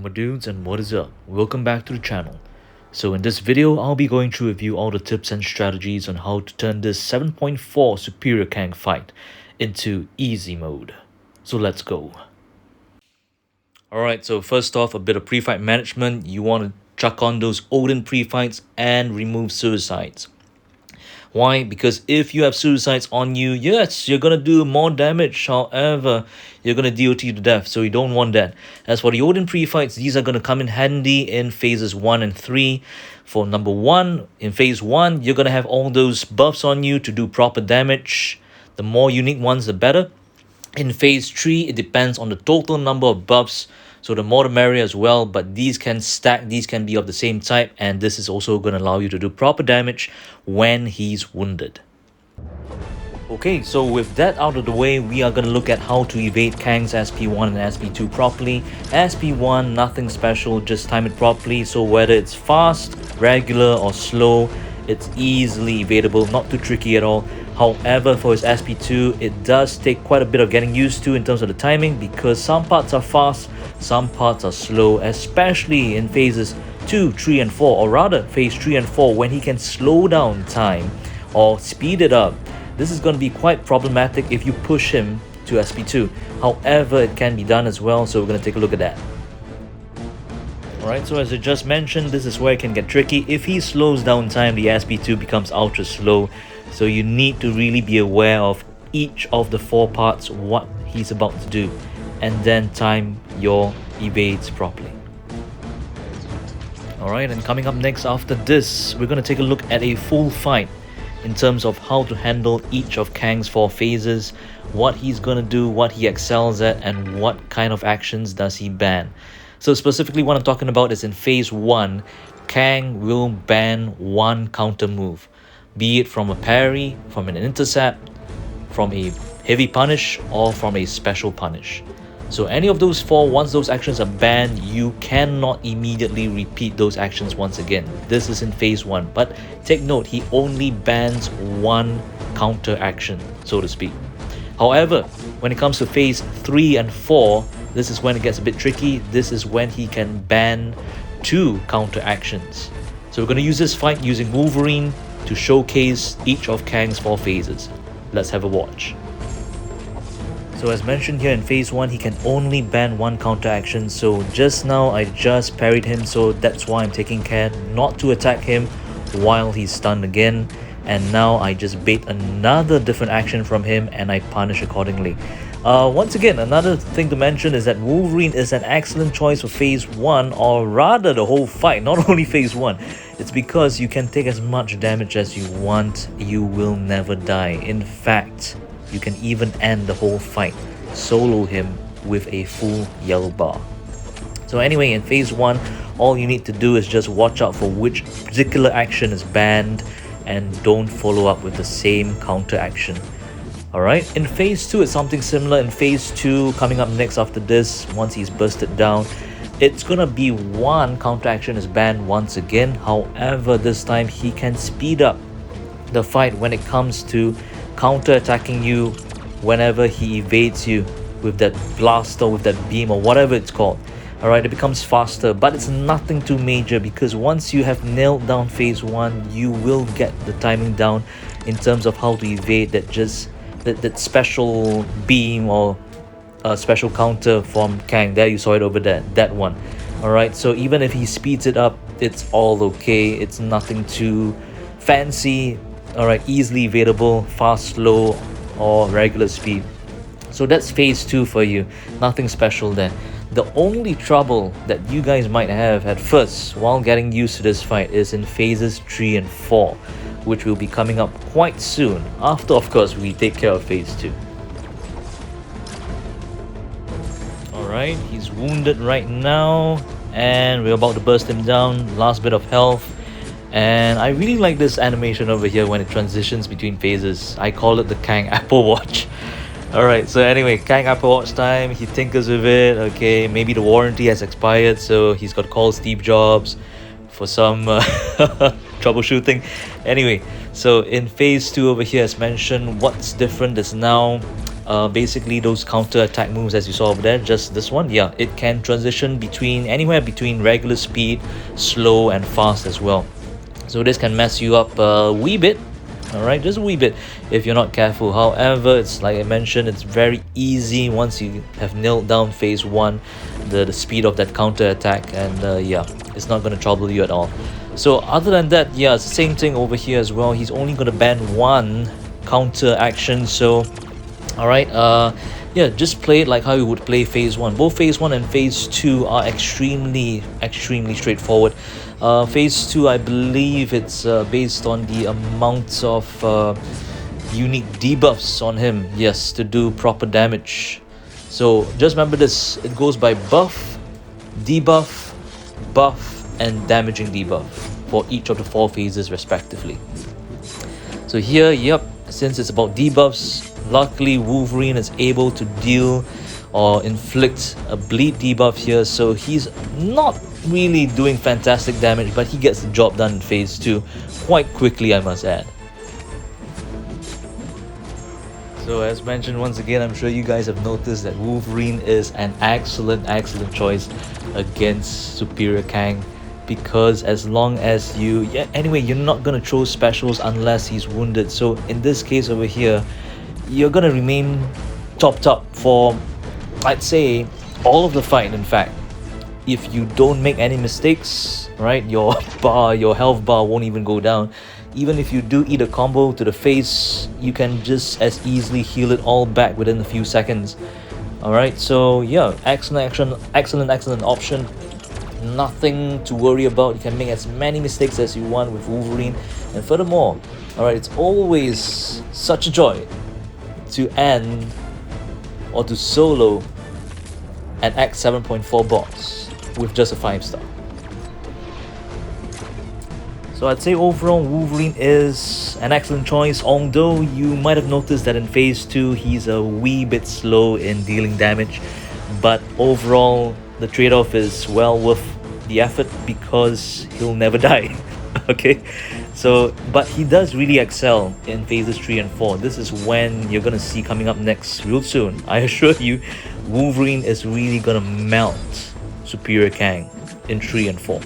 my dudes, and what is up? Welcome back to the channel. So in this video, I'll be going to review all the tips and strategies on how to turn this 7.4 superior Kang fight into easy mode. So let's go. Alright, so first off, a bit of pre-fight management. You want to chuck on those Odin pre-fights and remove suicides. Why? Because if you have suicides on you, yes, you're going to do more damage. However, you're going to DOT to death, so you don't want that. As for the Odin pre-fights, these are going to come in handy in phases 1 and 3. For number 1, in phase 1, you're going to have all those buffs on you to do proper damage. The more unique ones, the better. In phase 3, it depends on the total number of buffs. So the more the merrier as well, but these can stack, these can be of the same type, and this is also going to allow you to do proper damage when he's wounded. Okay, so with that out of the way, we are going to look at how to evade Kang's SP1 and SP2 properly. SP1, nothing special, just time it properly, so whether it's fast, regular or slow, it's easily evadable, not too tricky at all. However, for his SP2, it does take quite a bit of getting used to in terms of the timing, because some parts are fast, some parts are slow, especially in phases 2, 3 and 4, or rather phase 3 and 4, when he can slow down time or speed it up. This is going to be quite problematic if you push him to SP2. However, it can be done as well, so we're going to take a look at that. Alright, so as I just mentioned, this is where it can get tricky. If he slows down time, the SP2 becomes ultra slow. So you need to really be aware of each of the 4 parts, what he's about to do, and then time your evades properly. Alright, and coming up next after this, we're going to take a look at a full fight in terms of how to handle each of Kang's 4 phases, what he's going to do, what he excels at, and what kind of actions does he ban. So specifically what I'm talking about is in phase 1, Kang will ban one counter move, be it from a parry, from an intercept, from a heavy punish, or from a special punish. So any of those 4, once those actions are banned, you cannot immediately repeat those actions once again. This is in phase 1, but take note, he only bans one counter action, so to speak. However, when it comes to phase 3 and 4, this is when it gets a bit tricky. This is when he can ban 2 counter actions. So we're going to use this fight using Wolverine to showcase each of Kang's 4 phases. Let's have a watch. So as mentioned here in phase 1, he can only ban one counter action. So just now I just parried him, so that's why I'm taking care not to attack him while he's stunned again. And now I just bait another different action from him and I punish accordingly. Once again, another thing to mention is that Wolverine is an excellent choice for phase 1, or rather the whole fight, not only phase 1. It's because you can take as much damage as you want, you will never die. In fact, you can even end the whole fight, solo him with a full yellow bar. So anyway, in phase 1, all you need to do is just watch out for which particular action is banned and don't follow up with the same counter action. Alright, in phase 2 it's something similar. In phase 2, coming up next after this, once he's bursted down, it's gonna be one counter action is banned once again. However, this time he can speed up the fight when it comes to counter attacking you whenever he evades you with that blast or with that beam or whatever it's called. Alright, it becomes faster, but it's nothing too major, because once you have nailed down phase 1, you will get the timing down in terms of how to evade that special beam or a special counter from Kang. There, you saw it over there, that one. Alright, so even if he speeds it up, it's all okay. It's nothing too fancy. Alright, easily evadable, fast, slow, or regular speed. So that's phase 2 for you. Nothing special there. The only trouble that you guys might have at first while getting used to this fight is in phases 3 and 4, which will be coming up quite soon, after of course we take care of phase 2. Alright, he's wounded right now, and we're about to burst him down, last bit of health. And I really like this animation over here when it transitions between phases. I call it the Kang Apple Watch. Alright, so anyway, Kang Apple Watch time, he tinkers with it. Okay, maybe the warranty has expired, so he's got to call Steve Jobs for some troubleshooting. Anyway, so in phase 2 over here, as mentioned, what's different is now basically those counter attack moves as you saw over there, just this one, yeah, it can transition between anywhere between regular speed, slow and fast as well. So this can mess you up a wee bit, alright, just a wee bit if you're not careful. However, it's like I mentioned, it's very easy once you have nailed down phase 1, the speed of that counter attack, and yeah, it's not going to trouble you at all. So other than that, yeah, it's the same thing over here as well. He's only going to ban one counter action, so alright, yeah, just play it like how you would play phase 1. Both phase 1 and phase 2 are extremely straightforward. Phase 2, I believe it's based on the amount of unique debuffs on him, yes, to do proper damage. So just remember this, it goes by buff, debuff, buff and damaging debuff for each of the 4 phases respectively. So here, yep, since it's about debuffs, luckily Wolverine is able to deal or inflict a bleed debuff here, so he's not really doing fantastic damage, but he gets the job done in phase 2 quite quickly, I must add. So as mentioned once again, I'm sure you guys have noticed that Wolverine is an excellent choice against Superior Kang, because as long as you, yeah, anyway, you're not going to throw specials unless he's wounded. So in this case over here, you're going to remain topped up for, I'd say, all of the fight. In fact, if you don't make any mistakes, right, your health bar won't even go down. Even if you do eat a combo to the face, you can just as easily heal it all back within a few seconds. Alright, so yeah, excellent option. Nothing to worry about. You can make as many mistakes as you want with Wolverine, and furthermore, alright, it's always such a joy to end or to solo an X 7.4 boss with just a 5-star. So I'd say overall Wolverine is an excellent choice, although you might have noticed that in phase 2 he's a wee bit slow in dealing damage, but overall the trade-off is well worth the effort because he'll never die. Okay, so but he does really excel in phases 3 and 4. This is when you're gonna see coming up next real soon. I assure you, Wolverine is really gonna melt Superior Kang in 3 and 4.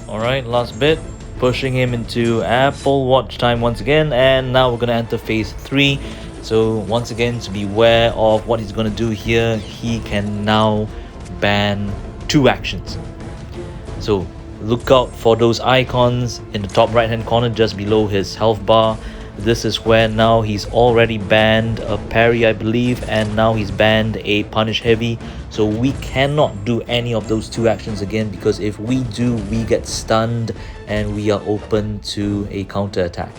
Alright, last bit, pushing him into Apple Watch time once again, and now we're going to enter phase 3. So once again, to be aware of what he's going to do here, he can now ban 2 actions. So look out for those icons in the top right hand corner just below his health bar. This is where now he's already banned a parry, I believe, and now he's banned a punish heavy. So we cannot do any of those 2 actions again, because if we do, we get stunned and we are open to a counter attack.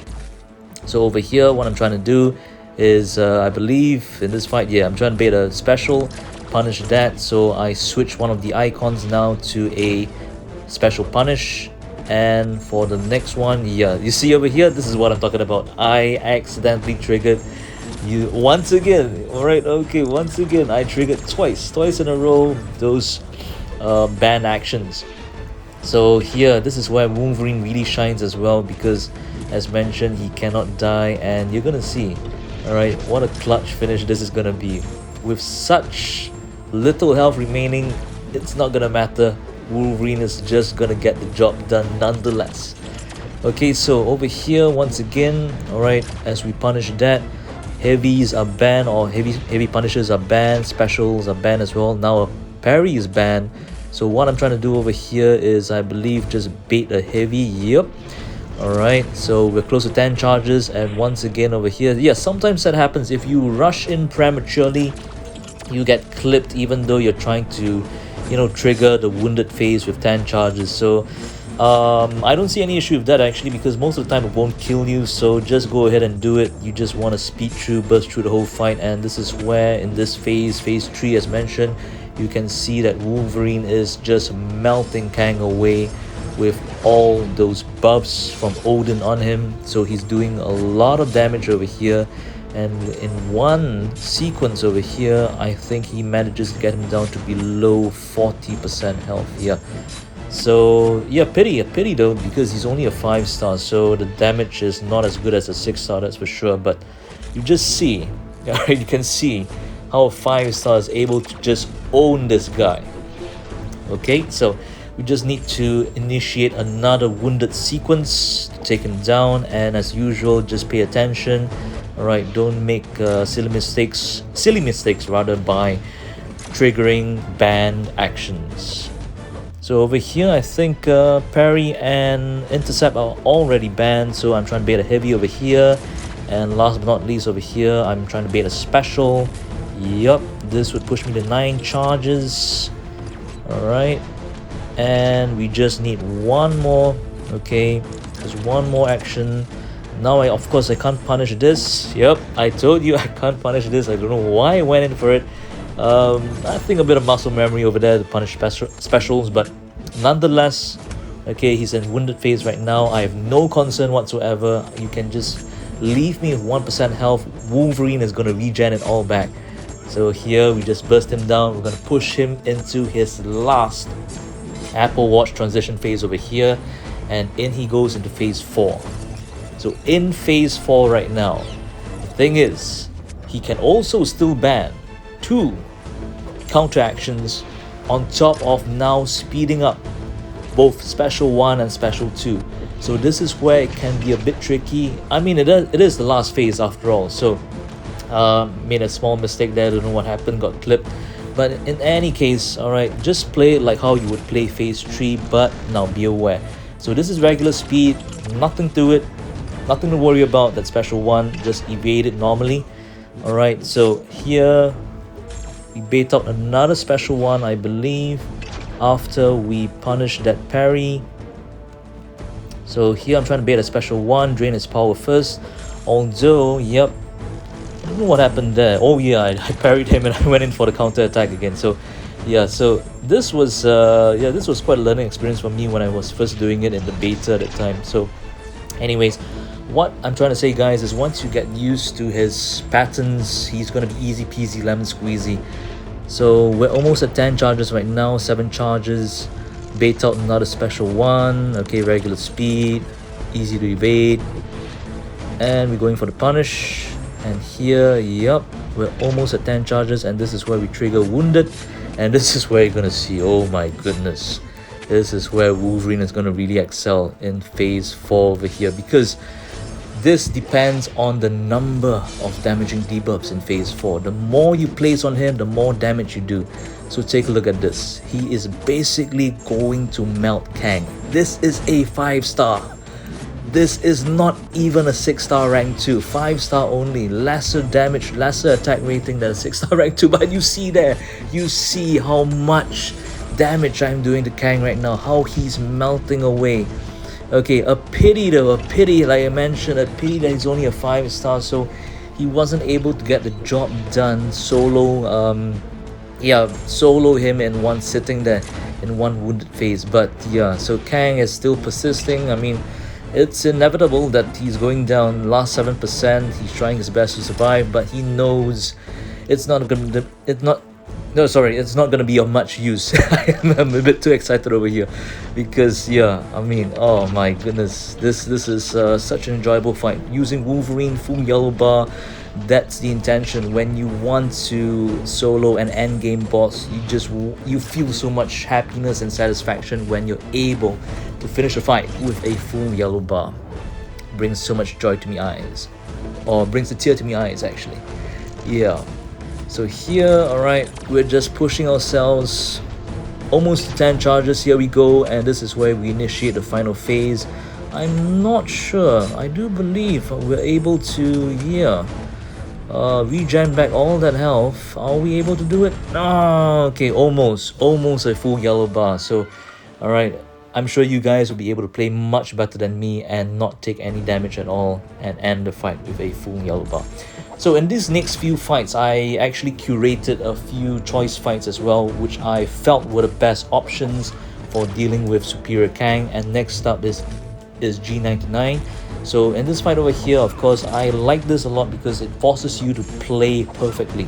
So over here, what I'm trying to do is, I believe in this fight, yeah, I'm trying to bait a special, punish that. So I switch one of the icons now to a special punish. And for the next one, yeah, you see over here, this is what I'm talking about. I accidentally triggered you once again. Alright, okay, once again I triggered twice in a row those ban actions. So here, this is where Wolverine really shines as well, because as mentioned, he cannot die, and you're gonna see, alright, what a clutch finish this is gonna be. With such little health remaining, it's not gonna matter. Wolverine is just gonna get the job done nonetheless. Okay, so over here once again, alright, as we punish that, heavies are banned, or heavy punishes are banned, specials are banned as well. Now a parry is banned. So what I'm trying to do over here is, I believe, just bait a heavy. Yep. Alright, so we're close to 10 charges, and once again over here, yeah, sometimes that happens. If you rush in prematurely, you get clipped even though you're trying to, you know, trigger the wounded phase with 10 charges. So I don't see any issue with that actually, because most of the time it won't kill you, so just go ahead and do it. You just want to speed through, burst through the whole fight, and this is where in this phase 3 as mentioned, you can see that Wolverine is just melting Kang away with all those buffs from Odin on him. So he's doing a lot of damage over here, and in one sequence over here, I think he manages to get him down to below 40% health. Yeah. So yeah, a pity though, because he's only a 5-star, so the damage is not as good as a 6-star, that's for sure. But you just see, you can see how a 5-star is able to just own this guy. Okay, so we just need to initiate another wounded sequence to take him down, and as usual, just pay attention. Alright, don't make silly mistakes rather, by triggering banned actions. So over here, I think parry and intercept are already banned, so I'm trying to bait a heavy over here. And last but not least over here, I'm trying to bait a special. Yup, this would push me to 9 charges. Alright, and we just need one more. Okay, there's one more action. Now of course I can't punish this. Yep, I told you I can't punish this. I don't know why I went in for it. I think a bit of muscle memory over there to punish specials, but nonetheless, okay, he's in wounded phase right now. I have no concern whatsoever. You can just leave me with 1% health. Wolverine is going to regen it all back. So here we just burst him down. We're going to push him into his last Apple Watch transition phase over here, and in he goes into phase 4. So in phase 4 right now, the thing is, he can also still ban 2 counter actions on top of now speeding up both special 1 and special 2. So this is where it can be a bit tricky. I mean, it is the last phase after all, so made a small mistake there, don't know what happened, got clipped. But in any case, alright, just play it like how you would play phase 3, but now be aware. So this is regular speed, nothing to it, nothing to worry about. That special 1, just evade it normally. Alright, so here we bait out another special 1, I believe, after we punish that parry. So here I'm trying to bait a special 1, drain his power first. Although, yep, I don't know what happened there. Oh yeah, I parried him and I went in for the counter attack again. So yeah, so this was this was quite a learning experience for me when I was first doing it in the beta at the time. So anyways, what I'm trying to say, guys, is once you get used to his patterns, he's going to be easy peasy lemon squeezy. So we're almost at 10 charges right now, 7 charges. Bait out another special 1. Okay, regular speed, easy to evade. And we're going for the punish. And here, yep, we're almost at 10 charges, and this is where we trigger wounded. And this is where you're going to see, oh my goodness, this is where Wolverine is going to really excel in phase 4 over here, because this depends on the number of damaging debuffs in phase 4. The more you place on him, the more damage you do. So take a look at this. He is basically going to melt Kang. This is a 5-star. This is not even a 6-star rank 2. 5-star only. Lesser damage, lesser attack rating than a 6-star rank 2. But you see there, you see how much damage I'm doing to Kang right now. How he's melting away. Okay, a pity though, a pity, like I mentioned, a pity that he's only a 5-star, so he wasn't able to get the job done solo. Solo him in one sitting there, in one wounded phase. But yeah, so Kang is still persisting. I mean, it's inevitable that he's going down. Last 7%, he's trying his best to survive, but he knows it's not gonna be of much use. I'm a bit too excited over here, because yeah, I mean, oh my goodness, this is such an enjoyable fight. Using Wolverine, full yellow bar, That's the intention. When you want to solo an endgame boss, you feel so much happiness and satisfaction when you're able to finish a fight with a full yellow bar. Brings so much joy to my eyes, or brings a tear to my eyes actually. Yeah, so here, alright, we're just pushing ourselves almost to 10 charges. Here we go, and this is where we initiate the final phase. I'm not sure, I do believe we're able to, yeah, regen back all that health. Are we able to do it? Ah, okay, almost a full yellow bar. So alright, I'm sure you guys will be able to play much better than me and not take any damage at all and end the fight with a full yellow bar. So in these next few fights, I actually curated a few choice fights as well, which I felt were the best options for dealing with Superior Kang. And next up is G99. So in this fight over here, of course, I like this a lot because it forces you to play perfectly.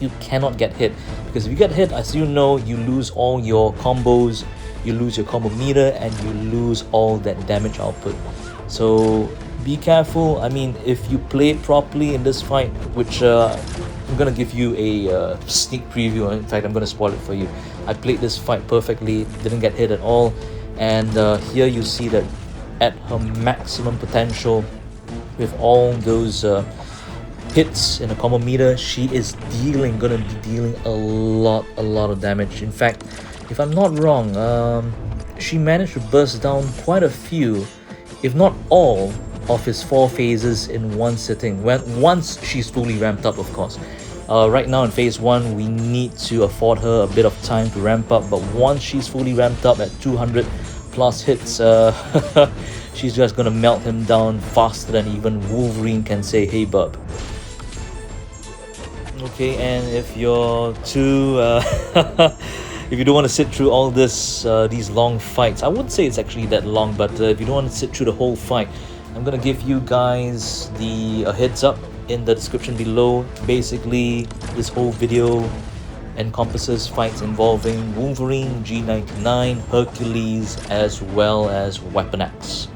You cannot get hit, because if you get hit, as you know, you lose all your combos, you lose your combo meter, and you lose all that damage output. So be careful. I mean, if you play it properly in this fight, which I'm gonna give you a sneak preview. In fact, I'm gonna spoil it for you. I played this fight perfectly, didn't get hit at all, and here you see that at her maximum potential, with all those hits in the combo meter, she is gonna be dealing a lot of damage. In fact, if I'm not wrong, she managed to burst down quite a few, if not all, of his 4 phases in one sitting, once she's fully ramped up, of course. Right now in phase 1, we need to afford her a bit of time to ramp up, but once she's fully ramped up at 200 plus hits, she's just gonna melt him down faster than even Wolverine can say, "Hey bub." Okay, and if you're too if you don't want to sit through all this these long fights, I wouldn't say it's actually that long, but if you don't want to sit through the whole fight, I'm gonna give you guys a heads up in the description below. Basically, this whole video encompasses fights involving Wolverine, G99, Hercules, as well as Weapon X.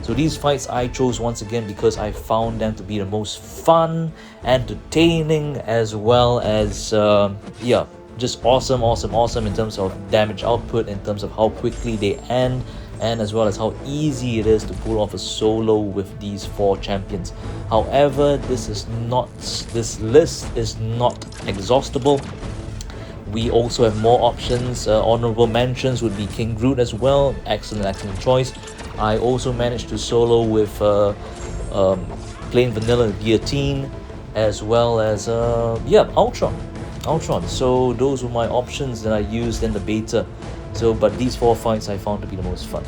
So these fights I chose once again because I found them to be the most fun, entertaining, as well as yeah, just awesome in terms of damage output, in terms of how quickly they end, and as well as how easy it is to pull off a solo with these 4 champions. However, this list is not exhaustible. We also have more options. Honorable mentions would be King Groot as well. Excellent choice. I also managed to solo with plain vanilla Guillotine, as well as yeah, Ultron. So those were my options that I used in the beta. So, but these 4 fights I found to be the most fun.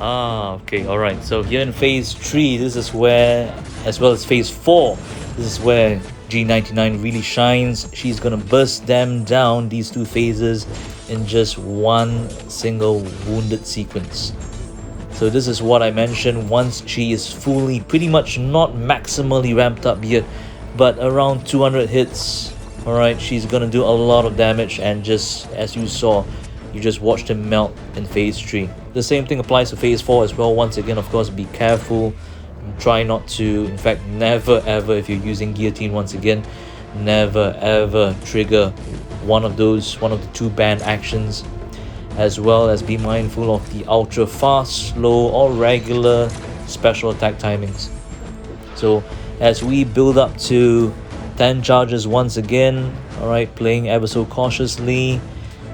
Okay, alright. So here in phase 3, this is where, as well as phase 4, this is where G99 really shines. She's gonna burst them down, these two phases, in just one single wounded sequence. So this is what I mentioned, once she is fully, pretty much not maximally ramped up yet, but around 200 hits, alright, she's gonna do a lot of damage, and just as you saw, you just watched him melt in phase 3. The same thing applies to phase 4 as well. Once again, of course, be careful. Try not to, in fact, never ever, if you're using guillotine once again, never ever trigger one of the two banned actions, as well as be mindful of the ultra fast, slow, or regular special attack timings. So as we build up to 10 charges once again, alright, playing ever so cautiously,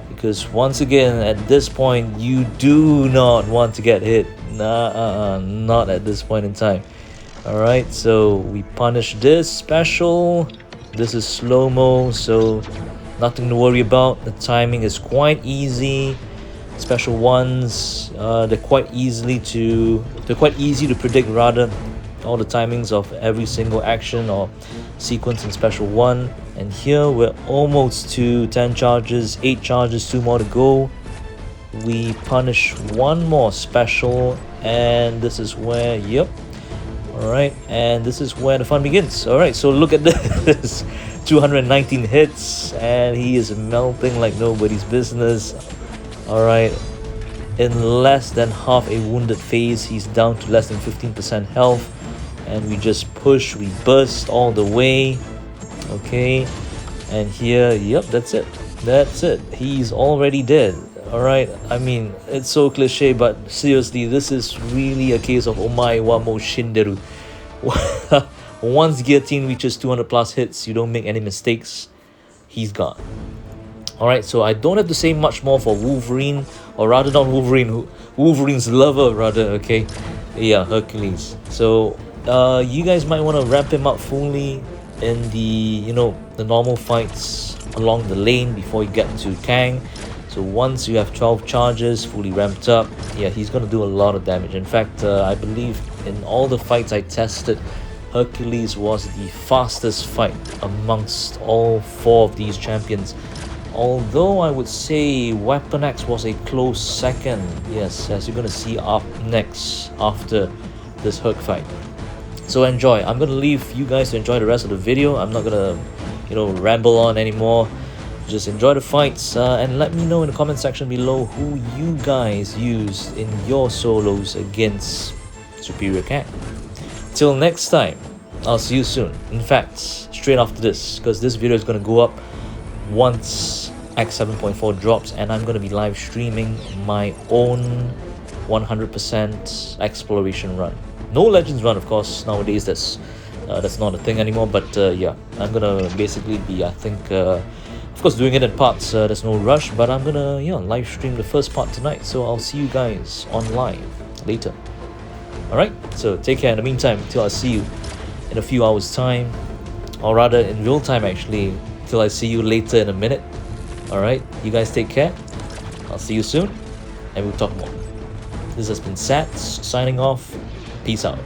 because once again, at this point, you do not want to get hit. Not at this point in time. Alright, so we punish this special. This is slow-mo, so nothing to worry about. The timing is quite easy. Special ones, they're quite easy to predict, rather, all the timings of every single action or sequence in special 1. And here we're almost to 10 charges, 8 charges, 2 more to go. We punish one more special, and this is where, yep, alright, and this is where the fun begins. Alright, so look at this. 219 hits, and he is melting like nobody's business. Alright, in less than half a wounded phase, he's down to less than 15% health, and we just push, we burst all the way. Okay, and here, yep, that's it, he's already dead. Alright, I mean, it's so cliche, but seriously, this is really a case of omae wa mo shinderu. Once guillotine reaches 200 plus hits, you don't make any mistakes, he's gone. Alright, so I don't have to say much more for Wolverine, or rather not Wolverine, Wolverine's lover rather, okay? Yeah, Hercules. So you guys might want to ramp him up fully in the, the normal fights along the lane before you get to Kang. So once you have 12 charges fully ramped up, yeah, he's going to do a lot of damage. In fact, I believe in all the fights I tested, Hercules was the fastest fight amongst all 4 of these champions. Although I would say Weapon X was a close second, yes, as you're going to see up next after this Herc fight. So enjoy. I'm going to leave you guys to enjoy the rest of the video. I'm not going to, ramble on anymore. Just enjoy the fights, and let me know in the comment section below who you guys used in your solos against Superior Kang. Till next time, I'll see you soon. In fact, straight after this, because this video is going to go up once X 7.4 drops, and I'm going to be live streaming my own 100% exploration run. No Legends run, of course. Nowadays, that's not a thing anymore. But yeah, I'm gonna basically be, I think, of course, doing it in parts. There's no rush, but I'm gonna, live stream the first part tonight. So I'll see you guys on live later. All right. So take care. In the meantime, till I see you in a few hours' time, or rather in real time, actually, till I see you later in a minute. All right. You guys take care. I'll see you soon, and we'll talk more. This has been Sats signing off. Peace out.